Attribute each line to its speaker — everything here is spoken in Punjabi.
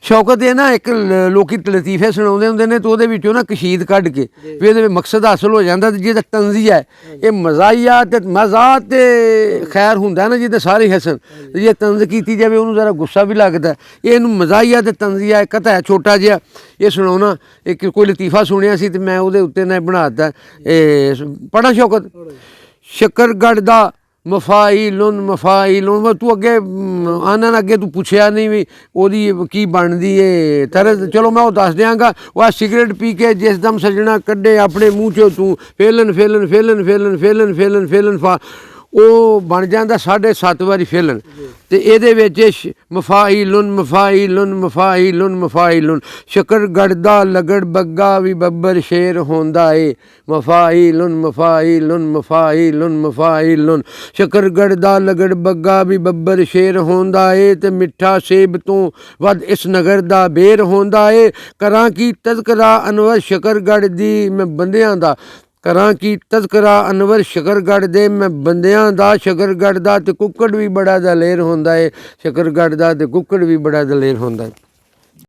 Speaker 1: ਸ਼ੌਕਤ ਇਹ ਨਾ ਇੱਕ ਲੋਕੀ ਲਤੀਫੇ ਸੁਣਾਉਂਦੇ ਹੁੰਦੇ ਨੇ ਤੇ ਉਹਦੇ ਵਿੱਚੋਂ ਨਾ ਕਸ਼ੀਦ ਕੱਢ ਕੇ ਵੀ ਇਹਦੇ ਵਿੱਚ ਮਕਸਦ ਹਾਸਲ ਹੋ ਜਾਂਦਾ ਤੇ ਜਿਹਦਾ ਤੰਜ਼ੀਆ ਹੈ ਇਹ ਮਜ਼ਾਈਆ ਤੇ ਮਜ਼ਾ ਤੇ ਖੈਰ ਹੁੰਦਾ ਨਾ ਜਿਹਦੇ ਸਾਰੇ ਹਸਨ ਜੇ ਤੰਜ਼ ਕੀਤੀ ਜਾਵੇ ਉਹਨੂੰ ਜ਼ਰਾ ਗੁੱਸਾ ਵੀ ਲੱਗਦਾ ਇਹਨੂੰ ਮਜ਼ਾਈਆ ਤੇ ਤੰਜ਼ੀਆ ਇੱਕ ਹੈ ਛੋਟਾ ਜਿਹਾ ਇਹ ਸੁਣਾਉਣਾ ਇੱਕ ਕੋਈ ਲਤੀਫਾ ਸੁਣਿਆ ਸੀ ਤੇ ਮੈਂ ਉਹਦੇ ਉੱਤੇ ਨਾ ਬਣਾ ਦਿੱਤਾ ਇਹ ਪੜ੍ਹਾ ਸ਼ੌਕਤ ਸ਼ੱਕਰਗੜ੍ਹ ਦਾ ਮਫਾਈਲੁਨ ਤੂੰ ਅੱਗੇ ਆਨਨ ਅੱਗੇ ਤੂੰ ਪੁੱਛਿਆ ਨਹੀਂ ਵੀ ਉਹਦੀ ਕੀ ਬਣਦੀ ਏ ਤਰ੍ਹਾਂ ਚਲੋ ਮੈਂ ਉਹ ਦੱਸ ਦਿਆਂਗਾ ਉਹ ਆ ਸਿਗਰਟ ਪੀ ਕੇ ਜਿਸ ਦਮ ਸਜਣਾ ਕੱਢੇ ਆਪਣੇ ਮੂੰਹ 'ਚੋਂ ਤੂੰ ਫੇਲਨ ਫਾ ਉਹ ਬਣ ਜਾਂਦਾ 7.5 ਵਾਰੀ ਫੇਲਨ ਤੇ ਇਹਦੇ ਵਿੱਚ ਮਫਾਈਲੁਨ ਸ਼ੱਕਰਗੜ੍ਹ ਦਾ ਲਗੜ ਬੱਗਾ ਵੀ ਬੱਬਰ ਸ਼ੇਰ ਹੁੰਦਾ ਏ ਮਫਾਈਲੁਨ ਸ਼ੱਕਰਗੜ੍ਹ ਦਾ ਲਗੜ ਬੱਗਾ ਵੀ ਬੱਬਰ ਸ਼ੇਰ ਹੁੰਦਾ ਏ ਤੇ ਮਿੱਠਾ ਸੇਬ ਤੋਂ ਵੱਧ ਇਸ ਨਗਰ ਦਾ ਬੇਰ ਹੁੰਦਾ ਏ ਕਰਾਂ ਕੀ ਤਜ਼ਕਰਾ ਅਨਵਰ ਸ਼ੱਕਰਗੜ੍ਹ ਦੀ ਮੈਂ ਬੰਦਿਆਂ ਦਾ ਕਰਾਂ ਕੀ ਤਜ਼ਕਰਾ ਅਨਵਰ ਸ਼ੱਕਰਗੜ੍ਹ ਦੇ ਮੈਂ ਬੰਦਿਆਂ ਦਾ ਸ਼ੱਕਰਗੜ੍ਹ ਦਾ ਤੇ ਕੁੱਕੜ ਵੀ ਬੜਾ ਦਲੇਰ ਹੁੰਦਾ ਏ ਸ਼ੱਕਰਗੜ੍ਹ ਦਾ ਤੇ ਕੁੱਕੜ ਵੀ ਬੜਾ ਦਲੇਰ ਹੁੰਦਾ ਏ